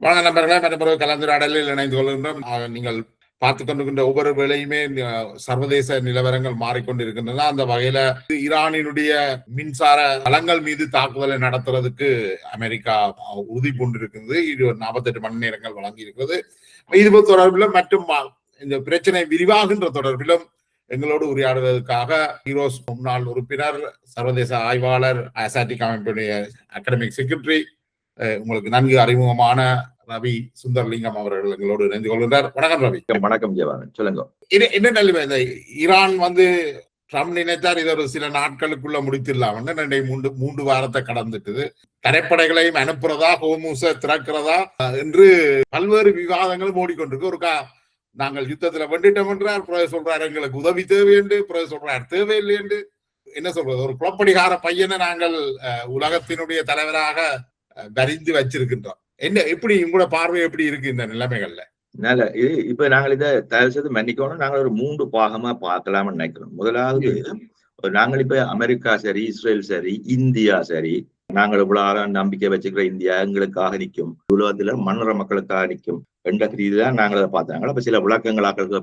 வணக்க நண்பர்களே, மற்றொரு கலந்துரையாடலில் இணைந்து கொள்கின்றோம். நீங்கள் பார்த்துக் கொண்டிருக்கின்ற ஒவ்வொரு வேளையுமே சர்வதேச நிலவரங்கள் மாறிக்கொண்டிருக்கின்றன. அந்த வகையில ஈரானினுடைய மின்சார தளங்கள் மீது தாக்குதலை நடத்துறதுக்கு அமெரிக்கா உறுதி பூண்டிருக்கிறது. இது 48 மணி நேரங்கள் வழங்கி இருக்கிறது. இது தொடர்பிலும் மற்றும் இந்த பிரச்சனை விரிவாகின்ற தொடர்பிலும் எங்களோடு உரையாடுவதற்காக ஹீரோஸ் முன்னாள் உறுப்பினர், சர்வதேச ஆய்வாளர், அசாட்டிக் அமைப்புடைய அகாடமிக் செக்ரட்டரி, உங்களுக்கு நன்கு அறிமுகமான ரவி சுந்தர்லிங்கம் அவர்கள் எங்களோடு இணைந்து கொள்கின்றார். வணக்கம் ரவி. வணக்கம் ஜெயவானன், சொல்லுங்க. என்ன நிலைமை? இந்த ஈரான் ட்ரம்ப் நினைத்தார் இதை ஒரு சில நாட்களுக்குள்ள முடித்திடலாம். மூன்று வாரத்தை கடந்துட்டு தரைப்படைகளையும் அனுப்புறதா, ஹோர்முஸை திறக்கிறதா என்று பல்வேறு விவாதங்களும் ஓடிக்கொண்டிருக்கு. ஒருக்கா நாங்கள் யுத்தத்துல வெண்டிட்டோம் என்றார், பிறகு சொல்றாரு எங்களுக்கு உதவி தேவை என்று, பிறகு சொல்றாரு தேவையில்லை என்று. என்ன சொல்றது, ஒரு குளப்படிகார பையனை நாங்கள் உலகத்தினுடைய தலைவராக வரிந்து வச்சிருக்கின்றோம். என்ன, எப்படி உங்களோட பார்வை எப்படி இருக்கு இந்த நிலைமைகள்ல? இப்ப நாங்கள் இதை தயவு செய்து மன்னிக்கணும். நாங்கள் ஒரு 3 பாகமா பார்க்கலாம்னு நினைக்கிறோம். முதலாவது, நாங்கள் இப்ப அமெரிக்கா சரி, இஸ்ரேல் சரி, இந்தியா சரி, நாங்கள் இவ்வளவு நம்பிக்கை வச்சுக்கிற இந்தியா எங்களுக்காக நிற்கும், உலகத்துல மன்னர மக்களுக்காக நிற்கும் என்ற ரீதிதான் நாங்கள் அதை பார்த்தாங்க. அப்ப சில விளக்கங்களாக்கள்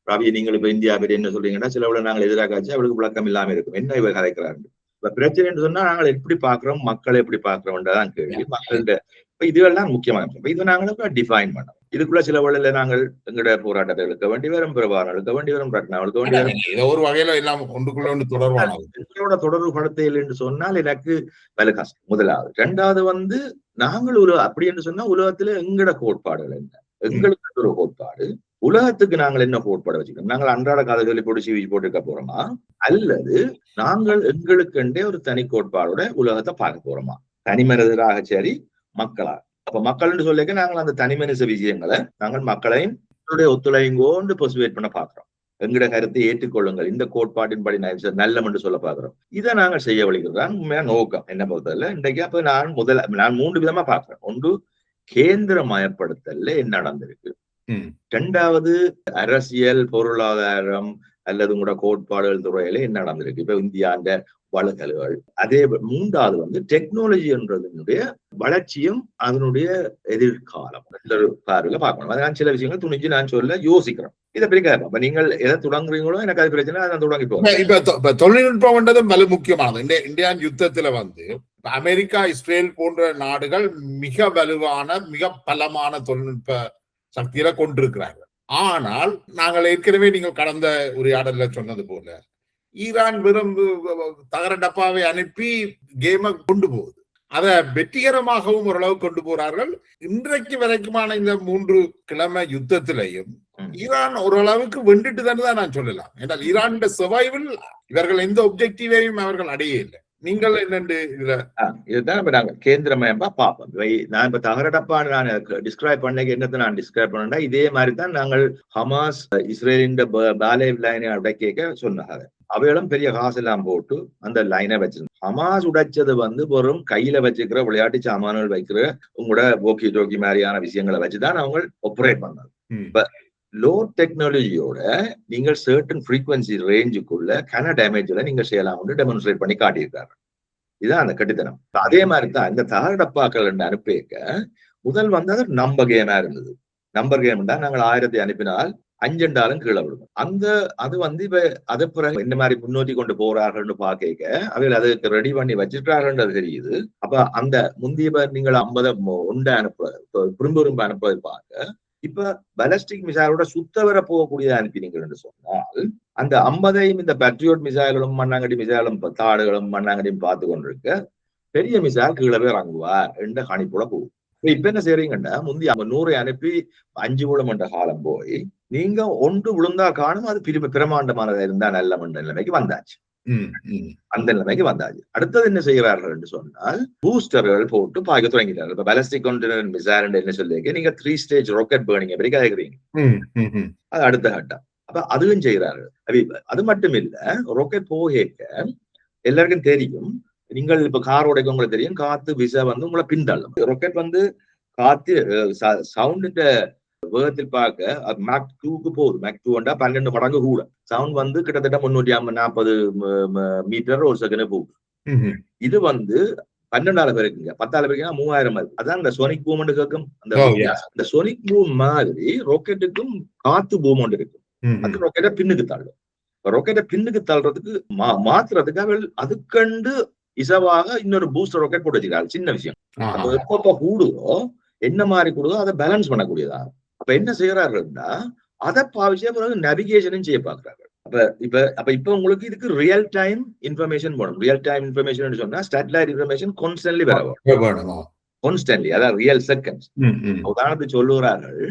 ரவி, நீங்கள் இப்ப இந்தியா பற்றி என்ன சொல்றீங்கன்னா, சில நாங்கள் எதிராக அவளுக்கு விளக்கம் இல்லாம இருக்கும். என்ன இவர் கதைக்கிறாரு? இப்ப பிரச்சனை சொன்னா நாங்கள் எப்படி பாக்குறோம், மக்களை எப்படி பாக்குறோம்ன்றதான் கேள்வி. மக்கள்கிட்ட இப்ப இதுவெல்லாம் முக்கியமான இது நாங்கள் டிஃபைன் பண்ணோம். இதுக்குள்ள சில வழியில நாங்கள் எங்களுடைய போராட்டத்தை எடுக்க வேண்டி வரும், பிரபாரம் எடுக்க வேண்டி வரும், ரத்னா எடுக்க வேண்டி வரும். ஒரு வகையில எல்லாம் ஒன்றுக்குள்ள ஒன்று தொடர்பான தொடர்பு படுத்தையில் என்று சொன்னால் எனக்கு வேலை கஷ்டம். முதலாவது. 2வது நாங்கள் அப்படி என்று சொன்னா உலகத்துல எங்கட கோட்பாடுகள் என்ன, எங்களுக்கு ஒரு கோட்பாடு, உலகத்துக்கு நாங்கள் என்ன கோட்பாடு வச்சுக்கணும். நாங்கள் அன்றாட காதல்களை போட்டு சிவி போட்டுக்க போறோமா, அல்லது நாங்கள் எங்களுக்குண்டே ஒரு தனி கோட்பாடோட உலகத்தை பார்க்க போறோமா? தனிமனிதராக சரி, மக்களா. அப்ப மக்கள் சொல்லிக்க நாங்கள் அந்த தனிமனித விஷயங்களை நாங்கள் மக்களையும் ஒத்துழைங்கோண்டு பர்சுவேட் பண்ண பாக்குறோம். எங்கட கருத்தை ஏற்றுக்கொள்ளுங்கள், இந்த கோட்பாட்டின்படி நல்லம் என்று சொல்ல பாக்குறோம். இதை நாங்கள் செய்ய வழிகிறதான் உண்மையா நோக்கம் என்ன பொறுத்தவரை. இன்றைக்கு அப்ப நான் 3 விதமா பாக்குறேன். ஒன்று, கேந்திரமயப்படுத்தல என்ன நடந்திருக்கு. 2வது, அரசியல், பொருளாதாரம் அல்லது உங்களோட கோட்பாடுகள் துறையில என்ன நடந்திருக்கு, இப்ப இந்தியாண்ட வழக்கல்கள். அதே 3வது டெக்னாலஜி என்றதனுடைய வளர்ச்சியும் அதனுடைய எதிர்காலம் பார்வையில பார்க்கணும். நான் சில விஷயங்கள் துணிஞ்சு நான் சொல்ல யோசிக்கிறேன். இதை பிரிக்க அப்ப நீங்கள் எதை தொடங்குறீங்களோ எனக்கு அது பிரச்சனை, அதை தொடங்கி போறேன். இப்ப தொழில்நுட்பம் வலு முக்கியமானது. இந்தியான் யுத்தத்துல அமெரிக்கா, இஸ்ரேல் போன்ற நாடுகள் மிக வலுவான, மிக பலமான தொழில்நுட்ப சக்தியில கொண்டிருக்கிறார்கள். ஆனால் நாங்கள் ஏற்கனவே நீங்கள் கடந்த உரையாடல சொன்னது போல ஈரான் வெறும் தகர டப்பாவை அனுப்பி கேமை கொண்டு போகுது. அதை வெற்றிகரமாகவும் ஓரளவு கொண்டு போறார்கள். இன்றைக்கு வரைக்குமான இந்த 3 கிழமை யுத்தத்திலையும் ஈரான் ஓரளவுக்கு வெண்டுட்டு தான் நான் சொல்லலாம். என்றால் ஈரான் சர்வைவல், இவர்கள் எந்த ஒப்ஜெக்டிவையும் அவர்கள் அடைய இல்லை. நீங்கள் என்னண்டு இதுதான் இப்ப நாங்க கேந்திரமயமா பார்ப்போம். நான் இப்ப தகரடப்பா நான் டிஸ்கிரைப் பண்ண என்னத்தை நான் டிஸ்கிரைப் பண்ணா, இதே மாதிரிதான் நாங்கள் ஹமாஸ் இஸ்ரேலின் பாலே லைனை உடைக்க சொன்னாங்க. அவைகளும் பெரிய காசு எல்லாம் போட்டு அந்த லைனை வச்சிருந்தோம். ஹமாஸ் உடைச்சது வெறும் கையில வச்சுக்கிற விளையாட்டு சாமான்கள் வைக்கிற உங்களோட ஓக்கி டோக்கி மாதிரியான விஷயங்களை வச்சுதான் அவங்க ஆப்ரேட் பண்ணாங்க. இப்ப லோ டெக்னாலஜியோட நீங்கள் சர்டன் ஃப்ரீக்வன்சி ரேஞ்சுக்குள்ள கன டேமேஜ்ல நீங்க செய்யலாம் டெமான்ஸ்ட்ரேட் பண்ணி காட்டியிருக்காரு. இதுதான் அந்த கட்டித்தனம். அதே மாதிரி தான் இந்த தகரடப்பாக்கள் அனுப்பிக்க முதல் அது நம்பர் கேமா இருந்தது. நம்பர் கேம் தான் நாங்கள் 1000 அனுப்பினால் 5 கீழே விடும். அது இப்ப அதை பிறகு இந்த மாதிரி முன்னோக்கி கொண்டு போறார்கள்னு பாக்க அவைகள் அதுக்கு ரெடி பண்ணி வச்சிருக்கார்கள் தெரியுது. அப்ப அந்த முந்தைய நீங்கள் 50 உண்டை திரும்ப அனுப்புவதை பார்க்க இப்ப பலஸ்டிக் மிசைலோட சுத்த வர போகக்கூடியதை அனுப்பினீங்கள் என்று சொன்னால் அந்த 50ஐயும் இந்த பேட்ரியோட் மிசைல்களும் மண்ணாங்கடி மிசைலும் தாடுகளும் மண்ணாங்கடியும் பார்த்து கொண்டிருக்க பெரிய மிசைல் கீழே இறங்குவார் என்ற கணிப்போட போகும். இப்ப என்ன செய்றீங்கன்னா, முந்தி 100 அனுப்பி 5 விழும் என்ற காலம் போய் நீங்க 1 விழுந்தா காணும் அது பிரமாண்டமானதா இருந்தா நல்ல மண்ட நிலைமைக்கு வந்தாச்சு. அந்த நிலைமைக்கு வந்தாச்சு. அடுத்தது என்ன செய்கிறார்கள் என்று சொன்னால் பூஸ்டர்கள் போட்டு பாய்க்க தொடங்கிட்டார்கள். இப்ப பாலிஸ்டிக் கண்டெய்னர் மிசைல் என்ன சொல்லிக்க நீங்க 3 ஸ்டேஜ் ராக்கெட் பர்னிங் எப்படி கேட்கிறீங்க, அது அடுத்த கட்டம். அப்ப அதுவும் செய்கிறார்கள். அது மட்டும் இல்ல, ராக்கெட் போகேக்க எல்லாருக்கும் தெரியும், நீங்கள் இப்ப கார் உடைக்க உங்களுக்கு தெரியும், காத்து விசை உங்களை பின்தள்ளும். ராக்கெட் காத்து சவுண்ட் வேகத்தில் பார்க்க மேக் 2க்கு போகுது. மேக் 2 12 மடங்கு கூட. சவுண்ட் கிட்டத்தட்ட 340 மீட்டர் ஒரு செகண்ட் போகுது. இது 12,000 பேருக்குங்க, 10,000 பேருக்குன்னா 3,000 இருக்கு. அதான் இந்த சோனிக் பூம் கேட்கும். அந்த சோனிக் பூம் மாதிரி ராக்கெட்டுக்கும் காத்து பூம் ஒன்று இருக்கும். அது ராக்கெட்டை பின்னுக்கு தள்ளும். ராக்கெட்டை பின்னுக்கு தள்ளுறதுக்கு மாத்துறதுக்கு அவள் அதுக்கண்டு இசவாக இன்னொரு பூஸ்டர் ராக்கெட் போட்டு வச்சிருக்காங்க. சின்ன விஷயம். அப்ப எப்ப கூடுதோ என்ன மாதிரி கூடுதோ அதை பேலன்ஸ் பண்ணக்கூடியதா. அப்ப என்ன செய்யறாருன்னா அதை பாவிச்சே பிறகு நேவிகேஷனும் செய்ய பாக்குறாங்க. இப்ப உங்களுக்கு இதுக்கு ரியல் டைம் இன்ஃபர்மேஷன் வேணும். ரியல் டைம் இன்ஃபர்மேஷன் சொன்னா சேட்டலைட் இன்ஃபர்மேஷன் கான்ஸ்டன்ட்லி வரும். கான்ஸ்டன்ட்லி, அதாவது ரியல் செகண்ட்ஸ். உதாரணத்துக்கு சொல்லுகிறார்கள்,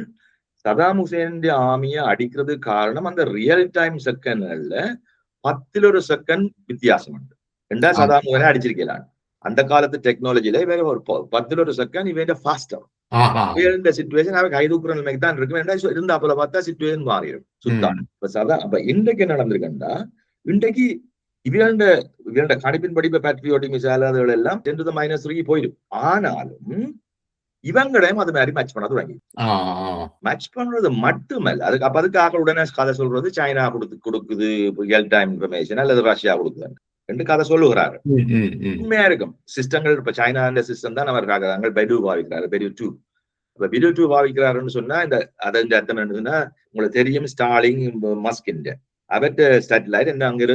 சதாம் ஹுசேன் ஆர்மியை அடிக்கிறது காரணம் அந்த ரியல் டைம் செகண்ட்ல 10 ஒரு செகண்ட் வித்தியாசம் உண்டு. ரெண்டா சதாம் ஹுசேனை அடிச்சிருக்கலாம். அந்த காலத்து டெக்னாலஜில இவன் ஒரு 10 ஒரு செகண்ட் இவன் ஃபாஸ்டர். இந்த சிச்சுவேஷன் அவன் கைதூக்குற நிலைமைக்கு தான் இருக்கு. இருந்தா போல பார்த்தா சிச்சுவேஷன் மாறிடும் சுத்தான். அப்ப இன்றைக்கு என்ன நடந்திருக்குன்னா, இன்றைக்கு இவண்ட கணிப்பின் படிப்பை பேட்ரியோட்டிக் மிசைல் அதுகள் எல்லாம் 10⁻³ போயிடும். ஆனாலும் இவங்களையும் அது மாதிரி மேட்ச் பண்ண தொடங்கி. மேட்ச் பண்றது மட்டுமல்ல, அதுக்கு ஆக்கள் உடனே கதை சொல்றது சைனா கொடுக்குது ரியல் டைம் இன்ஃபர்மேஷன் அல்லது ரஷ்யா கொடுக்குது என்று கதை சொல்லுகிறாரு. உண்மையா இருக்கும். சிஸ்டங்கள் இப்ப சைனா சிஸ்டம் தான் அவர் காக்குறாங்க. பெடு பாவிக்கிறாரு, பெடு 2. இப்ப பெடு 2 பாவிக்கிறாருன்னு சொன்னா இந்த அர்த்தம் என்னதுன்னா, உங்களுக்கு தெரியும் ஸ்டாலிங் மஸ்கின் அவர்கிட்ட சேட்டலைட் என்ன அங்க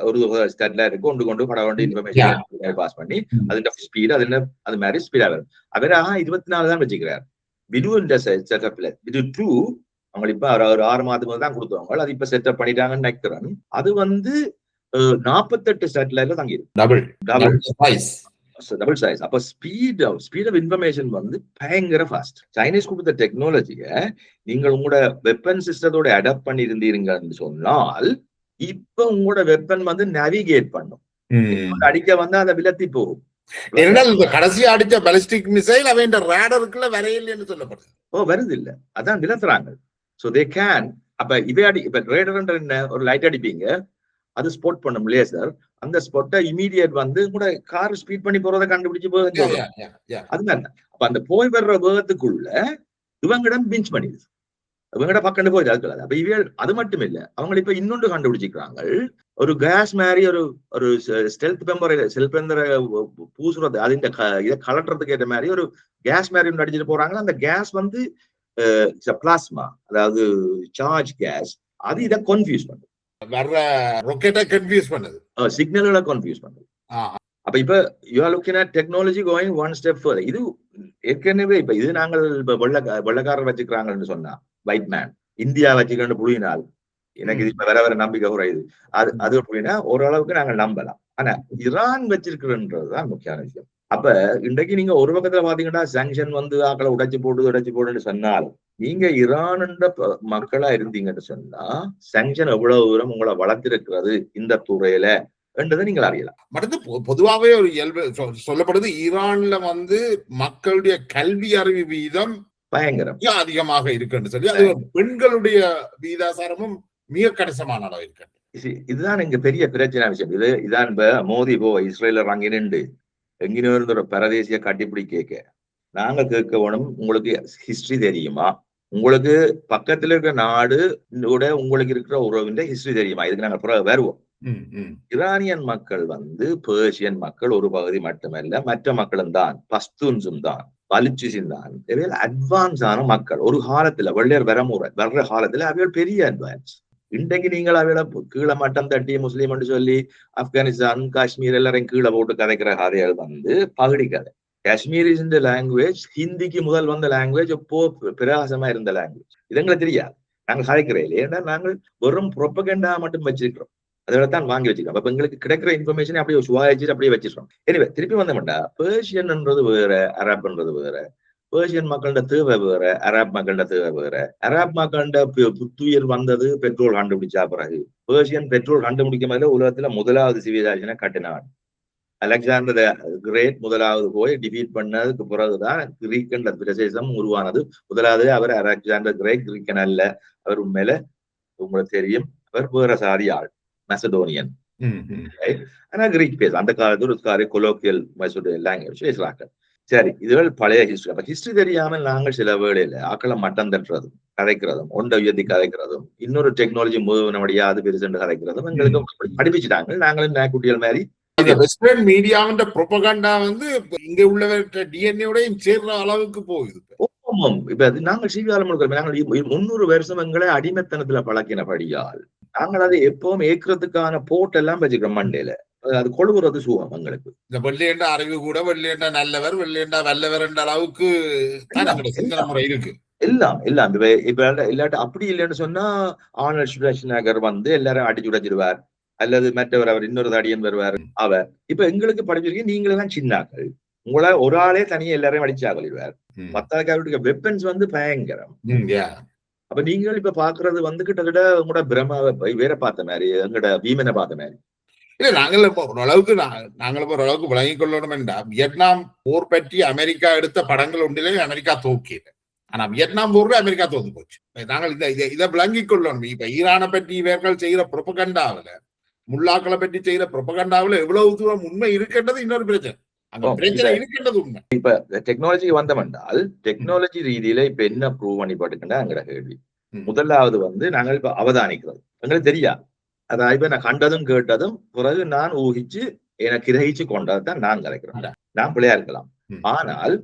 ஒரு சேட்டலைட் கொண்டு பட வேண்டிய இன்ஃபர்மேஷன் பாஸ் பண்ணி அதுல ஸ்பீட் அது மாதிரி ஸ்பீடா வரும். அவர் 24 தான் வச்சுக்கிறார். விடுன்ற செட்டப்ல விடு 2 அவங்க இப்ப ஒரு 6 மாதம் தான் கொடுத்தவங்க. அது இப்ப செட்டப் பண்ணிட்டாங்கன்னு நினைக்கிறேன். அது 48 சேட்டலைட்ல தங்கிடும். Double size. அப்ப ஸ்பீட் ஆஃப் இன்ஃபர்மேஷன் பயங்கர ஃபாஸ்ட். சைனீஸ் கொடுத்த டெக்னாலஜிய நீங்கள் உங்களோட வெப்பன் சிஸ்டத்தோட அடாப்ட் பண்ணி இருந்தீங்கன்னு சொன்னால் இப்ப உங்களோட வெப்பன் நேவிகேட் பண்ணும். அடிக்க அதை விலத்தி போகும். கடைசி அடிச்ச பாலிஸ்டிக் மிசைல் அவன் ரேடருக்குள்ள வரையில்லைன்னு சொல்லப்படுது. வருது இல்ல, அதான் விலத்துறாங்க. So they can. அப்ப இப்ப ரேடர் என்ன, ஒரு லைட் அடிப்பீங்க, அது ஸ்பாட் பண்ணும் லேசர். அந்த ஸ்பாட்டை இமீடியட் கூட கார் ஸ்பீட் பண்ணி போறதை கண்டுபிடிச்சு போகுது. அதுதான். அப்ப அந்த போய் வர்ற வேகத்துக்குள்ள இவங்கிடம் பிஞ்ச் பண்ணிடுது. இவங்கட பக்கம் போய் அதுக்குள்ள. அப்ப இவள் அது மட்டும் இல்ல, அவங்க இப்ப இன்னொன்று கண்டுபிடிச்சிக்கிறாங்க. ஒரு கேஸ் மாதிரி ஒரு ஸ்டெல்த் பெம்பரை பூசுறது, அது இதை கலட்டுறதுக்கு ஏற்ற மாதிரி ஒரு கேஸ் மாதிரி ஒன்று அடிச்சுட்டு போறாங்க. அந்த கேஸ் பிளாஸ்மா, அதாவது சார்ஜ் கேஸ். அது இதை கன்ஃபியூஸ் பண்ணுது. வர்ற ராக்கெட்டை கன்ஃபியூஸ் பண்ணுது, சிக்னல்களை கன்ஃபியூஸ் பண்ணுது. அப்ப இப்ப you are looking at technology going one step further. இது ஏற்கனவே இப்ப இது நாங்கள் வெள்ளக்காரர் வச்சுக்கிறாங்கன்னு சொன்னா, ஒயிட் மேன் இந்தியா வச்சுக்கொண்டு புரியினால் எனக்கு இது இப்ப வர நம்பிக்கை குறையுது. அது புரியினா ஓரளவுக்கு நாங்கள் நம்பலாம். ஆனா ஈரான் வச்சிருக்கிறதுதான் முக்கியமான விஷயம். அப்ப இன்றைக்கு நீங்க ஒரு பக்கத்துல பாத்தீங்கன்னா சாங்ஷன் ஆக்களை உடைச்சு போடுன்னு சொன்னால், நீங்க ஈரான் மக்களா இருந்தீங்கன்னு சொன்னா சாங்ஷன் எவ்வளவு தூரம் உங்களை வளர்த்திருக்கிறது இந்த துறையில என்றதை நீங்கள் அறியலாம். அடுத்து பொதுவாகவே ஒரு இயல்பு சொல்லப்படுது, ஈரான்ல மக்களுடைய கல்வி அறிவு வீதம் பயங்கரம் அதிகமாக இருக்குன்னு சொல்லி, அது பெண்களுடைய வீதாசாரமும் மிக கணிசமான அளவு இருக்கு. இதுதான் இங்க பெரிய பிரச்சனை விஷயம். இதான் இப்ப மோடி இஸ்ரேல அங்கே நின்று எங்கினோ இருந்த ஒரு பரதேசிய கட்டிப்பிடி கேட்க நாங்க கேட்க வேணும், உங்களுக்கு ஹிஸ்டரி தெரியுமா? உங்களுக்கு பக்கத்துல இருக்கிற நாடு உங்களுக்கு இருக்கிற உறவின் ஹிஸ்டரி தெரியுமா? இதுக்கு நாங்க வருவோம். ஈரானியன் மக்கள் பெர்சியன் மக்கள் ஒரு பகுதி மட்டுமல்ல, மற்ற மக்களும் தான், பஸ்தூன்ஸும் தான், பலுச்சிஸும் தான், அட்வான்ஸ் ஆன மக்கள். ஒரு காலத்துல வெள்ளையர் வர்ற காலத்துல அவைகள் பெரிய அட்வான்ஸ். இன்றைக்கு நீங்கள் அவையோட கீழே மட்டம் தட்டி முஸ்லீம் சொல்லி ஆப்கானிஸ்தான் காஷ்மீர் எல்லாரையும் கீழே போட்டு கதைக்கிற கதைகள் பகுடி கதை. காஷ்மீர் இஸ் இந்த லாங்குவேஜ் ஹிந்திக்கு முதல் வந்த லாங்குவேஜ், எப்போ பிரகாசமா இருந்த லாங்குவேஜ். இதுங்களை தெரியாது, நாங்கள் கதைக்கிறேன். ஏன்னா நாங்கள் வெறும் ப்ரொபகண்டா மட்டும் வச்சிருக்கிறோம், அதோட தான் வாங்கி வச்சுக்கிறோம். அப்ப எங்களுக்கு கிடைக்கிற இன்ஃபர்மேஷன் அப்படியே சுவாச்சிட்டு அப்படியே வச்சிருக்கோம். எனவே திருப்பி வந்தோம்டா, பெர்சியன்ன்றது வேற, அரப்ன்றது வேற. பெர்சியன் மக்களோட தேவை வேற, அரப் மக்களோட தேவை வேற. அரப் மக்களோட புத்துயிர் பெட்ரோல் கண்டுபிடிச்சா பிறகு. பெர்சியன் பெட்ரோல் கண்டுபிடிக்க மாதிரி உலகத்துல முதலாவது சிவிலைசேஷனை கட்டினான். அலெக்சாண்டர் கிரேட் முதலாவது போய் டிஃபீட் பண்ணதுக்கு பிறகுதான் கிரீக் என்ற பிரதேசம் உருவானது. முதலாவது அவர் அலெக்சாண்டர் கிரீக்கன் அல்ல, அவர் உண்மையில உங்களுக்கு தெரியும் அவர் வேற சாதி ஆள், மெசடோனியன். ஆனா கிரீக் பேச அந்த காலத்துல ஒரு கொலோக்கியல் லாங்குவேஜ் பேசுறாங்க. சரி, இதுகள் பழைய ஹிஸ்டரி. அப்ப ஹிஸ்டரி தெரியாமல் நாங்கள் சில வேளையில ஆக்களை மட்டம் தட்டுறதும் கதைக்கிறதும் ஒன்றை உயர்த்தி கதைக்கிறதும் இன்னொரு டெக்னாலஜி மூவ் நம்முடைய அது பெருசு கதைக்கிறதும் எங்களுக்கு படிப்பிச்சுட்டாங்க. நாங்களும் நாய்க்குட்டிகள் மாதிரி இந்த வெஸ்டர்ன் மீடியாவின் ப்ரொபகண்டா வந்து இங்க உள்ளவற்ற டிஎன்ஏடையும் சேர்ற அளவுக்கு போகுது. இப்ப நாங்கள் சீவியாலம் நாங்கள் 300 வருஷம் எங்களை அடிமைத்தனத்துல பழக்கினபடியால் நாங்கள் அதை எப்பவும் ஏற்கிறதுக்கான போட் எல்லாம் வச்சுக்கிறோம் மண்டையில. அது கொழுவுறது சுகம் எங்களுக்கு. இந்த வெள்ளையண்டா அறிவு கூட வெள்ளையண்டா நல்லவர் வெள்ளையண்டா வல்லவர் என்ற அளவுக்கு சிந்தனை முறை இருக்கு. எல்லாம் இப்ப இல்லாட்ட அப்படி இல்லைன்னு சொன்னா ஆர்னல்ட் ஷ்வார்ஸ்நெகர் வந்து எல்லாரும் அடிச்சு உடைச்சிருவார், அல்லது மற்றவர் அவர் இன்னொரு தடியன் வருவார் அவர். இப்ப எங்களுக்கு படிச்சிருக்கீங்க, நீங்களெல்லாம் சின்னாக்கள், உங்களை ஒரு ஆளே தனியா எல்லாரையும் அடிச்சாகலிடுவார். பத்தாவது வெப்பன்ஸ் வந்து பயங்கரம். அப்ப நீங்கள் இப்ப பாக்குறது வந்து கிட்டத்தட்ட உங்களோட பிரம்மாவை வேற பார்த்த மாதிரி, எங்களோட வீமனை பார்த்த மாதிரி. இல்ல நாங்கள் இப்போ ஓரளவுக்கு விளங்கிக் கொள்ளணும் என்றா, வியட்நாம் போர் பற்றி அமெரிக்கா எடுத்த படங்கள் ஒன்றிலே அமெரிக்கா தோக்கியது. ஆனா வியட்நாம் போர்ல அமெரிக்கா தோந்து போச்சு. நாங்கள் இதை விளங்கிக் கொள்ளணும். இப்ப ஈரானை பற்றி இவர்கள் செய்கிற புரொபகண்டாவில, முல்லாக்களை பற்றி செய்கிற புரொபகண்டாவில எவ்வளவு தூரம் உண்மை இருக்கின்றது இன்னொரு பிரச்சனை. அங்க பிரச்சனை இருக்கின்றது உண்மை. இப்ப டெக்னாலஜி வந்தமென்றால் டெக்னாலஜி ரீதியில இப்ப என்ன ப்ரூவ் பண்ணி போட்டுக்கிட்டா எங்கட கேள்வி. முதலாவது வந்து நாங்கள் இப்ப அவதானிக்கிறது எங்களுக்கு தெரியாது. அதாவது இப்ப நான் கண்டதும் கேட்டதும் பிறகு நான் ஊகிச்சு எனக்கு கிரகிச்சு கொண்டதுதான் நான் கலைக்கிறேன். நான் பிள்ளையா இருக்கலாம். ஆனால்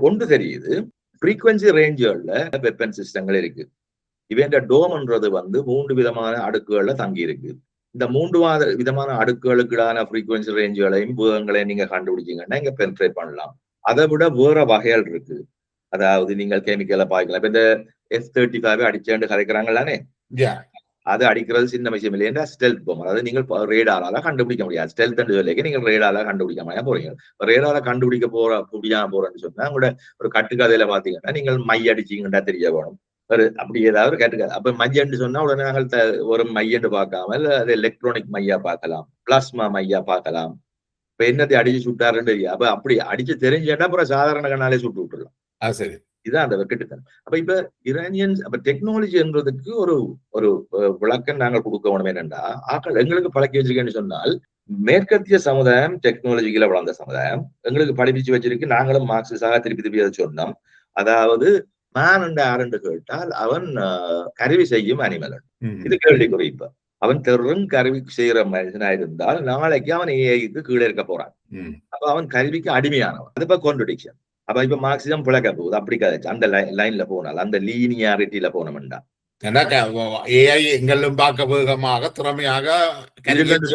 ஒன்று தெரியுது, ஃப்ரீக்வன்சி ரேஞ்சுகள்ல வெப்பன் சிஸ்டங்கள் இருக்கு. இவன் டோம்ன்றது வந்து 3 விதமான அடுக்குகள்ல தங்கி இருக்கு. இந்த 3 விதமான அடுக்குகளுக்கான ஃப்ரீக்வன்சி ரேஞ்சுகளையும் பூகங்களையும் நீங்க கண்டுபிடிச்சீங்கன்னா இங்க பென்ட்ரேட் பண்ணலாம். அதை விட வேற வகைகள் இருக்கு. அதாவது நீங்கள் கெமிக்கலை பாய்க்கலாம். இப்ப இந்த F-35 அடிச்சேன்னு கதைக்கிறாங்களானே, அது அடிக்கிறது சின்ன விஷயம் இல்லையா, ஸ்டெல்த் போம். அதாவது நீங்கள் ரேடாரால கண்டுபிடிக்க முடியாது. ஸ்டெல்த் சொல்லிக்க நீங்கள் ரேடால கண்டுபிடிக்க முடியாது போறீங்க. ரேடால கண்டுபிடிக்க போறேன்னு சொன்னா உங்களோட ஒரு கட்டுக்கதையில பாத்தீங்கன்னா நீங்கள் மை அடிச்சீங்கன்னா தெரிய வேணும். அப்படி ஏதாவது ஒரு கட்டுக்கதை. அப்ப மையன்னு சொன்னா உடனே நாங்கள் ஒரு மையன்னு பார்க்காமல் அது எலக்ட்ரானிக் மையா பார்க்கலாம், பிளாஸ்மா மையா பார்க்கலாம். இப்ப என்னத்தை அடிச்சு சுட்டாருன்னு தெரியும். அப்ப அப்படி அடிச்சு தெரிஞ்சேன்னா அப்புறம் சாதாரண கண்ணாலே சுட்டு விட்டுடலாம். சரி, இதுதான் அந்த வெக்கட்டுத்தனம். அப்ப இப்ப இரானியன்ஸ் அப்ப டெக்னாலஜின்றதுக்கு ஒரு ஒரு விளக்கம் நாங்கள் கொடுக்க வேணும். என்னன்னா ஆக்கள் எங்களுக்கு பழக்கி வச்சிருக்கேன்னு சொன்னால், மேற்கத்திய சமுதாயம் டெக்னாலஜியில வளர்ந்த சமுதாயம் எங்களுக்கு படிப்பிச்சு வச்சிருக்கு. நாங்களும் மார்க்சிஸ்டாக திருப்பி அதை சொன்னோம். அதாவது மேன் அண்ட் ஆரண்டு கேட்டால் அவன் கருவி செய்யும் அனிமல். இது கேள்விக்குறி. இப்ப அவன் கருவி செய்யற மனுஷனா இருந்தால் நாளைக்கு அவன் ஏஐக்கு கீழே இருக்க போறான். அப்ப அவன் கல்விக்கு அடிமையானவன். அது இப்ப கான்ட்ரடிக்ஷன். அப்ப இப்ப மார்க்சிசம் பிழைக்க போகுது. அப்படி கதைச்சு அந்த லைன்ல போனால், அந்த லீனியாரிட்டியில போனோம்டா ஏஐ எங்களும் பார்க்க வேகமாக திறமையாக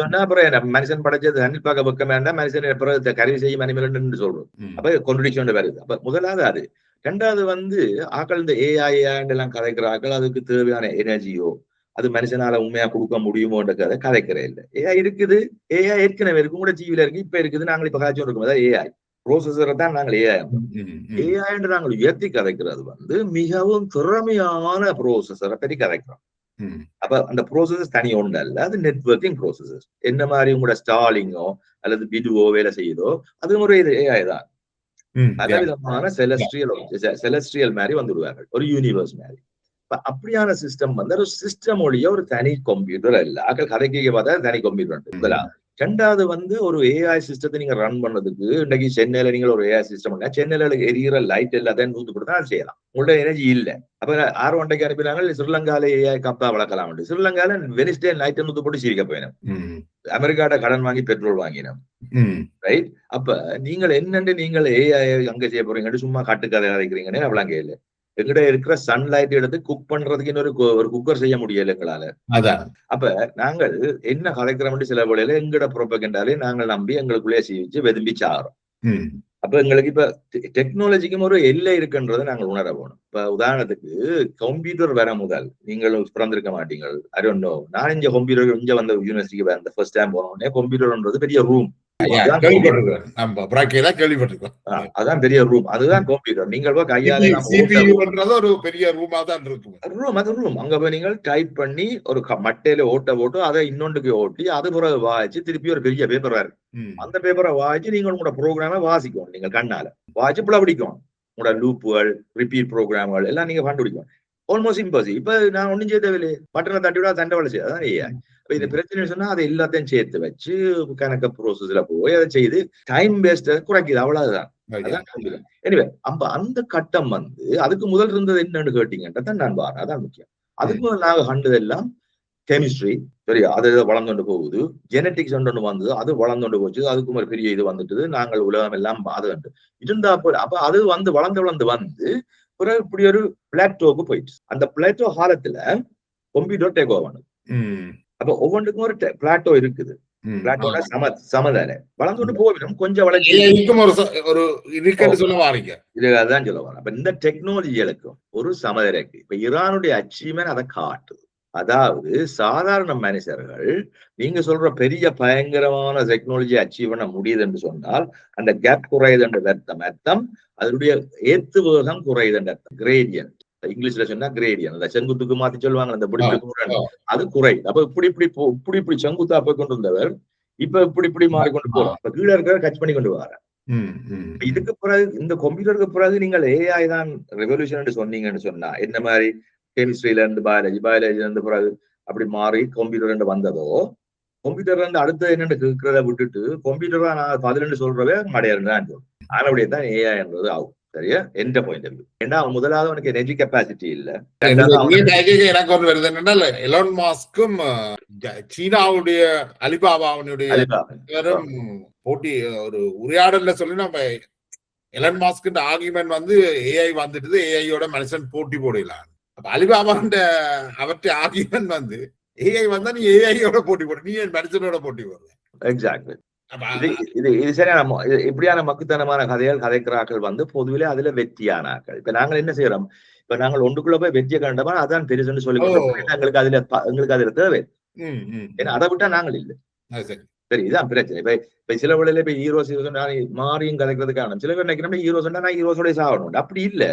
சொன்னா அப்புறம் மனுஷன் படைச்சது தண்ணில் பார்க்க பக்கம் வேண்டாம், மனுஷன் கருவி செய்யும் அனிமல் சொல்றோம். அப்ப கான்ட்ரடிக்ஷன் வருது. அப்ப முதலாவது அது. ரெண்டாவது வந்து ஆக்கள் இந்த ஏஐ எல்லாம் கதைக்கிறார்கள். அதுக்கு தேவையான எனர்ஜியோ அது மனுஷனால உண்மையா கொடுக்க முடியுமோன்ற கதை கதைக்கிறே இல்லை. ஏஐ இருக்குது, ஏஐ ஏற்கனவே இருக்கு, கூட ஜீவில இருக்கு, இப்ப இருக்குது. நாங்கள் இப்ப காய்ச்சல் இருக்கும். அதாவது ஏஐ ப்ரோசஸரை தான் நாங்கள் ஏஐ என்று நாங்கள் உயர்த்தி கதைக்கிறது வந்து மிகவும் திறமையான ப்ரோசஸரை பற்றி கதைக்கிறோம். அப்ப அந்த ப்ரோசஸஸ் தனி ஒன்று அல்ல, அது நெட்வொர்க்கிங் ப்ரோசஸஸ். என்ன மாதிரி உங்களோட ஸ்டாலிங்கோ அல்லது பிடுவோ வேலை செய்யுதோ அது ஒரு ஏஐ தான். பல விதமான செலஸ்ட்ரியல் மாதிரி வந்துடுவார்கள், ஒரு யூனிவர்ஸ் மாதிரி. அப்படியான சிஸ்டம் வந்து ஒரு சிஸ்டம் ஒழிய ஒரு தனி கம்ப்யூட்டர் இல்ல. கதைக்கு பார்த்தா தனி கம்ப்யூட்டர் முதலாவது. ரெண்டாவது வந்து ஒரு ஏஐ சிஸ்டத்தை நீங்க ரன் பண்ணதுக்கு இன்னைக்கு சென்னையில நீங்க ஒரு ஏஐ சிஸ்டம் சென்னையில எரிகிற லைட் எல்லாத்தையும் நூத்து கொடுத்தா அது செய்யலாம். உங்களோட எனர்ஜி இல்ல. அப்ப 6 ஒன்றைக்கு அனுப்பினாங்க ஸ்ரீலங்கால ஏஐ கப்பா வளர்க்கலாம். ஸ்ரீலங்கால வெனிஸ்டே நைட் நூத்து போட்டு சிரிக்க போயினோம். அமெரிக்காட்ட கடன் வாங்கி பெட்ரோல் வாங்கினோம். ரைட். அப்ப நீங்கள் என்னன்னு நீங்கள் ஏஐ அங்க செய்ய போறீங்கன்னு சும்மா காட்டுக்கதை அழைக்கிறீங்கன்னு அவ்வளவு இல்லை. எங்கிட்ட இருக்கிற சன்லைட் எடுத்து குக் பண்றதுக்கு இன்னொரு குக்கர் செய்ய முடியல எங்களால. அப்ப நாங்கள் என்ன கலைக்கிறோம் சில வேளையில எங்கட புறப்பகின்றாலே நாங்கள் நம்பி எங்களுக்குள்ளே செய்விச்சு வெதும்பி சாகிறோம். அப்ப எங்களுக்கு இப்ப டெக்னாலஜிக்கும் ஒரு எல்லை இருக்குன்றதை நாங்கள் உணர போகணும். இப்ப உதாரணத்துக்கு கம்ப்யூட்டர் வர முதல் நீங்கள் பிறந்திருக்க மாட்டீங்க. I don't know. நான் இங்க கம்ப்யூட்டர் இங்க வந்த யூனிவர்சிட்டிக்கு வந்த ஃபர்ஸ்ட் டைம் போனோடனே கம்ப்யூட்டர்ன்றது பெரிய ரூம். அதான் பெரிய ரூம், அதுதான் கம்ப்யூட்டர். நீங்கள் ஒரு பெரிய ரூமா தான் இருக்கும். ரூம் அங்க போய் நீங்கள் டைப் பண்ணி ஒரு மட்டையில ஓட்ட போட்டு அதை இன்னொன்றுக்கு ஓட்டி அது பிறகு வாய்ச்சி திருப்பி ஒரு பெரிய பேப்பர் இருக்கு. அந்த பேப்பரை வாய்ச்சி நீங்கள் உங்களோட ப்ரோக்ராம வாசிக்கணும். நீங்க கண்ணால வாய்ச்சி புள்ள பிடிக்கணும். உங்களோட லூப்புகள் ரிப்பீட் ப்ரோக்ராம்கள் எல்லாம் நீங்க கண்டுபிடிக்கணும். Almost impossible. இப்ப நான் ஒன்னும் செய்ய தேவையில்லை, பட்டனை தட்டி விட தண்டை வளர்ச்சி. அதான் ஏஐ. அப்ப இந்த பிரச்சனை சொன்னா அதை எல்லாத்தையும் சேர்த்து வச்சு கணக்க ப்ரோசஸ்ல போய் அதை செய்து டைம் வேஸ்ட் குறைக்குது. அவ்வளவுதான். எனிவே அப்ப அந்த கட்டம் வந்து அதுக்கு முதல் இருந்தது என்னன்னு கேட்டீங்கன்றதான் நான் பாரு. அதான் முக்கியம். அதுக்கு நாங்க கண்டதெல்லாம் கெமிஸ்ட்ரி சரியா அது வளர்ந்துட்டு போகுது, ஜெனட்டிக்ஸ் ஒன்று வந்தது, அது வளர்ந்துட்டு போச்சு, அதுக்கும் ஒரு பெரிய இது வந்துட்டு நாங்கள் உலகம் எல்லாம் அது இருந்தா அப்ப அது வந்து வளர்ந்து வந்து பிறகு இப்படி ஒரு பிளாட்டோக்கு போயிடுச்சு. அந்த பிளாட்டோ காலத்துல கம்ப்யூட்டர் டேக் ஓவர். அப்ப ஒவ்வொன்றுக்கும் ஒரு பிளாட்டோ இருக்குது. பிளாட்டோட சமதரை வளர்ந்துட்டு போவிடும், கொஞ்சம் வளர்ச்சி ஒரு இருக்குன்னு சொல்ல வாரீங்க. இதுதான் சொல்ல வரேன். அப்ப இந்த டெக்னாலஜிகளுக்கும் ஒரு சமதரை இருக்கு. இப்ப ஈரானுடைய அச்சீவ்மெண்ட் அதை காட்டுது. அதாவது சாதாரண மனுஷர்கள் நீங்க சொல்ற பெரிய பயங்கரமான டெக்னாலஜி அச்சீவ் பண்ண முடியுது என்று சொன்னால் அந்த கேப் குறையுது என்ற அர்த்தம் அதனுடைய ஏத்து வேகம் குறையுது என்ற அர்த்தம். கிரேடியன்ட் இங்கிலீஷ்ல சொன்னா கிரேடியன்ட், அந்த செங்குத்துக்கு மாத்தி சொல்லுவாங்க அந்த அது குறையுது. அப்ப இப்படி செங்குத்தா போய் கொண்டு வந்தவர் இப்ப இப்படி மாறிக்கொண்டு போறோம். இப்ப கீழே இருக்கிற கட்ச் பண்ணி கொண்டு வர. இதுக்கு பிறகு இந்த கம்ப்யூட்டருக்கு பிறகு நீங்கள் ஏஐ தான் ரெவல்யூஷன் சொன்னீங்கன்னு சொன்னா என்ன மாதிரி கெமிஸ்ட்ரியில இருந்து பயாலஜில இருந்து பிறகு அப்படி மாறி கம்ப்யூட்டர் வந்ததோ, கம்ப்யூட்டர் அடுத்த என்னன்னு கேட்கிறத விட்டுட்டு கம்ப்யூட்டர் தான் நான் 11 சொல்றவே மடையாருன்னு சொல்றேன். அதனுடைய தான் ஏஐ என்றது ஆகும். சரியா? எந்த பாயிண்ட் ஆஃப் வியூ. ஏன்னா முதலாவது அவனுக்கு எனர்ஜி கெப்பாசிட்டி இல்ல. எனக்கு ஒன்று வருது என்னன்னா எலான் மாஸ்க்கும் சீனாவுடைய அலிபாபாவுடைய போட்டி ஒரு உரையாடல்ல சொல்லி நம்ம எலான் மாஸ்க் ஆர்குமெண்ட் வந்து ஏஐ வந்துட்டு ஏஐயோட மனுஷன் போட்டி போடலாம். அப்ப அலிபாபாண்ட அவற்றை ஆர்குமெண்ட் வந்து ஏஐ வந்தா நீ ஏஐயோட போட்டி போடு, நீ என் மனுஷனோட போட்டி போடுற. எக்ஸாக்ட்லி. இது சரியான இப்படியான மக்குத்தனமான கதைக்கிறாக்கள் வந்து பொதுவிலே அதுல வெற்றியானாக்கள். இப்ப நாங்கள் என்ன செய்யறோம், இப்ப நாங்கள் ஒன்றுக்குள்ள போய் வெற்றியை கண்டமா அதான் பெருசுன்னு சொல்லி எங்களுக்கு அதுல தேவை. ஏன்னா அதை விட்டா நாங்கள் இல்லை. சரி, இதான் பிரச்சனை. இப்ப சில வேளையில இப்ப ஹீரோஸ் மாறியும் கதைக்கிறதுக்கான சில பேர் நினைக்கிறோம் ஹீரோஸ் நான் ஹீரோஸோட சாகணும். அப்படி இல்ல.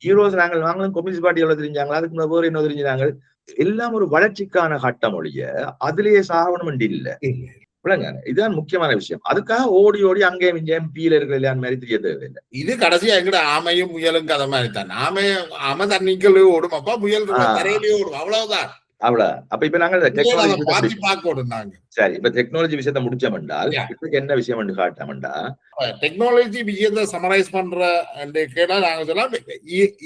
ஹீரோஸ் நாங்களும் கம்யூனிஸ்ட் பார்ட்டி எவ்வளவு தெரிஞ்சாங்களா, அதுக்கு வேறு என்ன தெரிஞ்சாங்க, எல்லாம் ஒரு வளர்ச்சிக்கான கட்டம் ஒழிய அதுலயே சாகணும் இல்ல. இதுதான் முக்கியமான விஷயம். அதுக்காக ஓடி ஓடி அங்கேயும் இங்கேயும் பீல இருக்கிற மாதிரி தெரிய தேவையில்லை. இது கடைசியா எங்கட ஆமையும் முயலும் கதை மாதிரி தான். ஆமை தண்ணிக்குள்ள ஓடும், அப்பா முயல் தரையிலேயே ஓடும், அவ்வளவுதான். அவ்வளவு. அப்ப இப்ப நாங்க சரி இப்ப டெக்னாலஜி விஷயத்தை முடிச்சோம் என்றால் என்ன விஷயம் காட்டோம்டா, டெக்னாலஜி விஷயத்தை சமரைஸ் பண்ற கேட்டா நாங்க சொல்லலாம்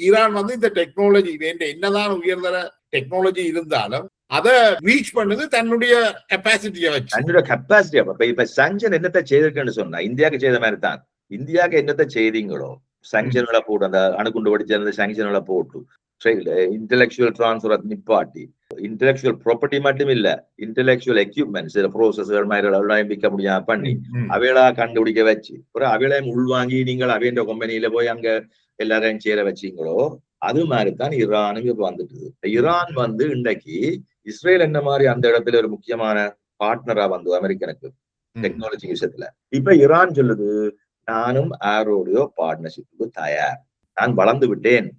ஈரான் வந்து இந்த டெக்னாலஜி என்னதான் உயர்தர டெக்னாலஜி இருந்தாலும் அதை ரீச் பண்ணது தன்னுடைய கெப்பாசிட்டியை வச்சு. தன்னுடைய கெப்பாசிட்டியா. இப்ப சஞ்சன் என்னத்தை செய்திருக்குன்னு சொன்னா இந்தியாவுக்கு செய்த மாதிரி தான். இந்தியாவுக்கு என்னத்தை செய்தீங்களோ சாங்ஷன்களை போட்டு, அந்த அணுகுண்டு வெடிச்ச சாங்ஷன்களை போட்டு இன்டெலக்சுவல் டிரான்ஸ்பர் நிப்பாட்டி, இன்டெலக்சுவல் ப்ராப்பர்ட்டி மட்டும் இல்ல, இன்டெலக்சுவல் எக்யூப்மெண்ட்ஸ் ப்ரோசஸர் மாதிரி விற்க முடியாம பண்ணி அவைகளா கண்டுபிடிக்க வச்சு அவைகளையும் உள்வாங்கி நீங்கள் அவைன்ற கம்பெனியில போய் அங்க எல்லாரையும் சேர வச்சீங்களோ அது மாதிரிதான் ஈரானுக்கு வந்துட்டு. ஈரான் வந்து இன்றைக்கு இஸ்ரேல் என்ன மாதிரி அந்த இடத்துல ஒரு முக்கியமான பார்ட்னரா வந்து அமெரிக்கனுக்கு டெக்னாலஜி விஷயத்துல. இப்ப ஈரான் சொல்லுது நானும் ஆரோடைய பார்ட்னர்ஷிப்புக்கு தயார், நான் வளர்ந்து விட்டேன்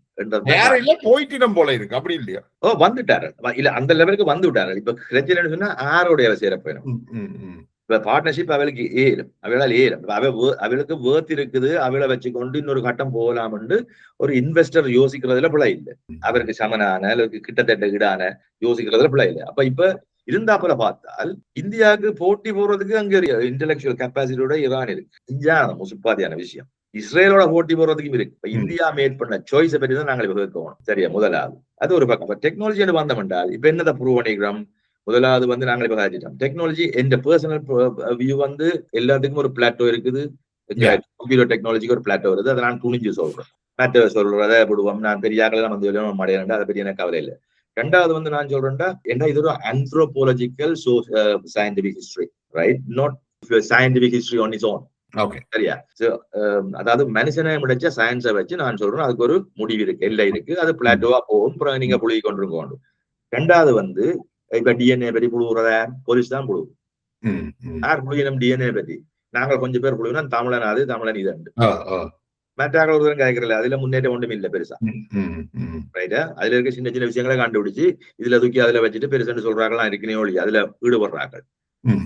போயிட்டிடம் போல இருக்கு. அப்படி இல்லையா? வந்துட்டாரு இல்ல, அந்த லெவலுக்கு வந்து விட்டாரு. இப்ப பிரச்சனை சொன்னா ஆரோடைய சேர போயிடும். இப்ப பார்ட்னர்ஷிப் அவளுக்கு ஏறும், அவளால் ஏறும், அவளுக்கு வேர்த் இருக்குது, அவளை வச்சுக்கொண்டு இன்னொரு கட்டம் போகலாம்னு ஒரு இன்வெஸ்டர் யோசிக்கிறதுல பிள்ளை இல்லை. அவருக்கு சமனான அவருக்கு கிட்டத்தட்ட ஈடான யோசிக்கிறதுல பிள்ளை இல்லை. அப்ப இப்ப இருந்தாப்புல பார்த்தால் இந்தியாவுக்கு போட்டி போடுறதுக்கு அங்க இன்டெலக்சுவல் கெப்பாசிட்டியோட ஈரான் இருக்கு. இந்தியான முசுப்பாதியான விஷயம். இஸ்ரேலோட போட்டி போடுறதுக்கும் இருக்கு. இப்ப இந்தியா மேட் பண்ண சாய்ஸை பற்றி தான் நாங்கள் கேட்கணும். சரியா? முதலாவது அது ஒரு பக்கம். டெக்னாலஜி வந்தோம் என்றால் இப்ப என்னதை ப்ரூவ் பண்ணிக்கிறோம்? முதலாவது வந்து நாங்கள் இப்ப காட்டிட்டோம் டெக்னாலஜி. எந்த பர்சனல் வியூ வந்து எல்லாத்துக்கும் ஒரு பிளாட்டோ இருக்குது. கம்ப்யூட்டர் டெக்னாலஜிக்கு ஒரு பிளாட்டோ வருது. அதை நான் துணிஞ்சு சொல்றேன். பிளாட்டோ சொல்றதை விடுவோம். நான் பெரியாக்கள் வந்து மடையாண்டா அதை பற்றி எனக்கு கவலை இல்லை. ரெண்டாவது வந்து நான் சொல்றேன்டா என்ன, இது ஒரு anthropological scientific history, right? Not scientific history on its own. சரியா? அதாவது மனுஷனை முடிச்ச சயின்ஸை வச்சு நான் சொல்றேன் அதுக்கு ஒரு முடிவு இருக்கு, எல்லை இருக்கு. அது பிளாட்டோவா போகும், நீங்க புழுகி கொண்டிருக்கோம். ரெண்டாவது வந்து இப்ப டிஎன்ஏ பற்றி புழுகுறத போலீஸ் தான் புழுகும். யார் புழுகினம் டிஎன்ஏ பற்றி? நாங்கள் கொஞ்சம் பேர் புழுகினா தமிழன் அது தமிழன் இது மற்றாக்கள் ஒருத்தரும் கேட்கறல. அதுல முன்னேற்றம் ஒன்றும் இல்லை பெருசா, ரைட்டா? அதுல இருக்க சின்ன சின்ன விஷயங்களை கண்டுபிடிச்சு இதுல தூக்கி அதுல வச்சுட்டு பெருசுன்னு சொல்றாங்களாம் இருக்குனே ஒழி அதுல ஈடுபடுறாங்க.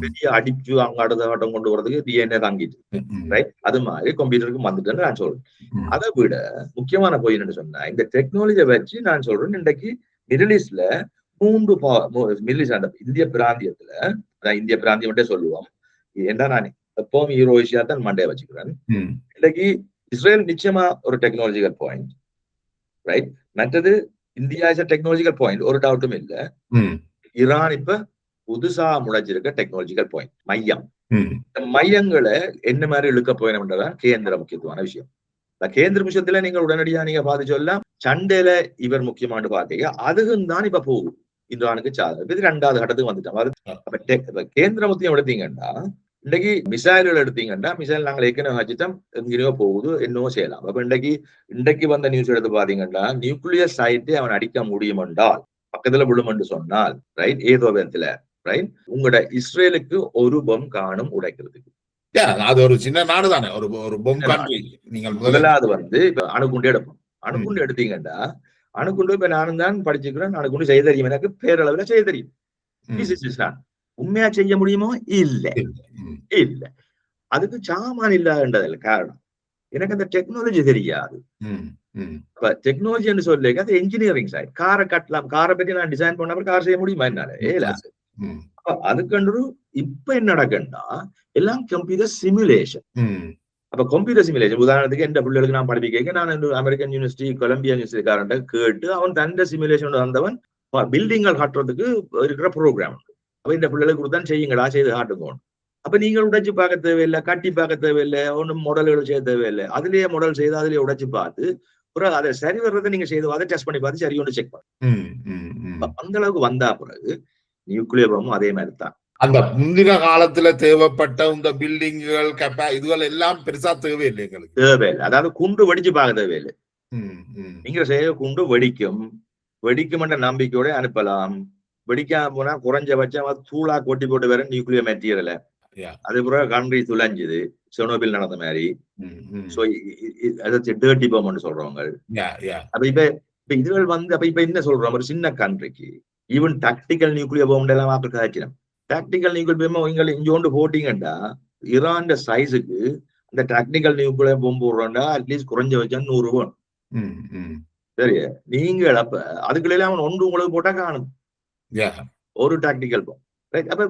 பெரிய அடிச்சு அங்க அடுத்த கட்டம் கொண்டு வரதுக்கு டிஎன்ஏ தாங்கிட்டு, ரைட்? அது மாதிரி கம்ப்யூட்டருக்கு வந்துட்டுன்னு நான் சொல்றேன். அதை விட முக்கியமான போயின்னு சொன்னா இந்த டெக்னாலஜியை வச்சு நான் சொல்றேன் இன்றைக்கு மிடில் ஈஸ்ட்ல 3 மிடில் ஈஸ்ட் அந்த இந்திய பிராந்தியத்துல, இந்திய பிராந்தியம் மட்டும் சொல்லுவோம் ஏன்னா நான் எப்பவும் ஈரோஷியா தான் மண்டையை வச்சுக்கிறேன். இன்னைக்கு இஸ்ரேல் நிச்சயமா ஒரு டெக்னாலஜிக்கல் பாயிண்ட், ரைட்? மற்றது இந்தியா இஸ் டெக்னாலஜிக்கல் பாயிண்ட், ஒரு டவுட்டும் இல்லை. ஈரான் இப்ப புதுசா முளைச்சிருக்க டெக்னாலஜிக்கல் பாயிண்ட் மையம். ம். இந்த மையங்களை என்ன மாதிரி இழுக்க போயினோம்ன்றதான் கேந்திர முக்கியத்துவமான விஷயம். கேந்திர விஷயத்துல நீங்க உடனடியா நீங்க பார்த்து சொல்லலாம் சண்டையில இவர் முக்கியமானு பாத்தீங்க, அதுவும் தான் இப்ப போகுது ஈரானுக்கு சாதகம். இது 2வது கட்டத்துக்கு வந்துட்டோம். கேந்திர முக்கியம் எடுத்தீங்கன்னா இன்னைக்கு மிசைல்கள் எடுத்தீங்கன்னா மிசைல் நாங்கள் ஏற்கனவே வச்சுட்டோம், எங்கேயோ போகுது என்னவோ செய்யலாம். அப்ப இன்றைக்கு வந்த நியூஸ் எடுத்து பாத்தீங்கன்னா நியூக்ளியர் சைட்டை அவன் அடிக்க முடியும் என்றால் பக்கத்துல விழும் என்று சொன்னால் ரைட் ஏதோ விதத்துல ரைட் உங்களோட இஸ்ரேலுக்கு ஒரு பொம் காணும் உடைக்கிறதுக்கு. அது ஒரு சின்ன நாடு தானே, ஒரு பொம் கண்ட்ரி. நீங்கள் முதலாவது வந்து இப்ப அணுகுண்டு எடுப்போம். அணுகுண்டு எடுத்தீங்கன்னா அணுகுண்டு இப்ப நானும் தான் படிச்சுக்கிறேன், அணுகுண்டு செய்ய தெரியும், எனக்கு பேரளவுல செய்ய தெரியும். உண்மையா செய்ய முடியுமோ? இல்ல இல்ல. அதுக்கு சாமான் இல்லாதன்றதில்ல காரணம், எனக்கு அந்த டெக்னாலஜி தெரியாது. டெக்னாலஜி சொல்லி அது என்ஜினியரிங் சைட். காரை கட்டலாம், காரை பத்தி நான் டிசைன் பண்ண கார் செய்ய முடியுமா என்னால? அதுக்கு இப்ப என்ன நடக்குன்னா எல்லாம் கம்ப்யூட்டர் சிமுலேஷன். அப்ப கம்ப்யூட்டர் சிமுலேஷன் உதாரணத்துக்கு எந்த பிள்ளைகளுக்கு நான் படிப்பிக்க நான் அமெரிக்கன் யூனிவர்சிட்டி கொலம்பியா யூனிவர்சிட்டிக்காரன் கேட்டு அவன் தந்த சிமுலேஷன் வந்தவன் பில்டிங்கள் காட்டுறதுக்கு இருக்கிற ப்ரோக்ராம். அப்ப இந்த பிள்ளைகளுக்கு கொடுத்தான் செய்யுங்களா, செய்து காட்டுங்கணும். அப்ப நீங்கள் உடைச்சு பார்க்க தேவையில்லை, கட்டி பார்க்க தேவையில்லை, ஒன்றும் மாடல்கள் செய்ய தேவையில்லை. அதுலயே மாடல் செய்து அதுலயே உடைச்சு பார்த்து பிறகு அதை சரி வர்றதை நீங்க செய்து அதை டெஸ்ட் பண்ணி பார்த்து சரி ஒன்று செக் பண்ண அந்த அளவுக்கு வந்தா பிறகு நியூக்ளியர் பமும் அதே மாதிரி தான். அந்த முந்தின காலத்துல தேவைப்பட்ட இந்த பில்டிங்குகள் இதுகள் எல்லாம் பெருசா தேவையில்லை எங்களுக்கு, தேவையில்லை. அதாவது குண்டு வெடிச்சு பார்க்க தேவையில்லை. நீங்க செய்ய குண்டு வெடிக்கும் என்ற நம்பிக்கையோட அனுப்பலாம். வெடிக்காம போனா குறைஞ்சபட்சம் தூளா கொட்டி போட்டு வேற நியூக்ளியர் மெட்டீரியல். அது பிறகு கண்ட்ரி துளைஞ்சுது, செர்னோபில் நடந்த மாதிரி. டர்ட்டி பம்னு சொல்றவங்க. அப்ப இப்ப இதுகள் வந்து அப்ப இப்ப என்ன சொல்றோம், ஒரு சின்ன கண்ட்ரிக்கு ஈவன் டாக்டிக்கல் நியூக்ளியர் பம் எல்லாம் ஆப்பிரிக்கா டாக்டிக்கல் நியூக்ளியர் பம் இங்க இங்கோண்டு போட்டீங்கன்னா ஈரான் சைஸுக்கு அந்த டாக்டிக்கல் நியூக்ளியர் பம் போடுறோம்னா அட்லீஸ்ட் குறைஞ்சபட்சம் 100 ரூபாய். சரியா? நீங்கள் அப்ப அதுக்குள்ள அவன் ஒன்று உங்களுக்கு போட்டா காணும் ஒரு டாக்டிக்கல் பம். அப்ப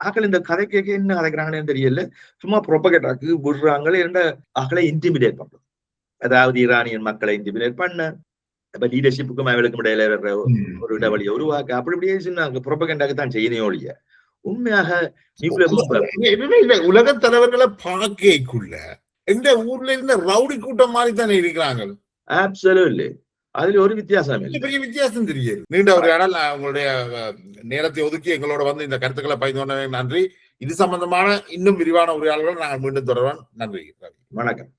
ஆக்கள் இந்த கதை கேட்க என்ன கதைக்கிறாங்கன்னு தெரியல, சும்மா ப்ரொபகேட்டாக்கு விடுறாங்களே என்ற ஆக்களை இன்டிமிடேட் பண்றது. அதாவது ஈரானியன் மக்களை இன்டிமிடேட் பண்ண, அப்ப லீடர்ஷிப்புக்கும் அவர்களுக்கும் இடையில ஒரு இடைவெளியை உருவாக்க அப்படி இப்படியே சின்ன ப்ரொபகேண்டாக்கு தான் செய்யணும் ஒழிய உண்மையாக உலக தலைவர்களை பார்க்கக்குள்ள எந்த ஊர்ல இருந்த ரவுடி கூட்டம் மாதிரி தானே இருக்கிறாங்க. அப்சல்யூட்லி. அதுல ஒரு வித்தியாசம் இல்லை, பெரிய வித்தியாசம் தெரியுது. நீண்ட ஒரு இடம் உங்களுடைய நேரத்தை ஒதுக்கி எங்களோட வந்து இந்த கருத்துக்களை பகிர்ந்து நன்றி. இது சம்பந்தமான இன்னும் விரிவான உரையாடல்கள் நாங்கள் மீண்டும் தொடர்வோம். நன்றி. வணக்கம்.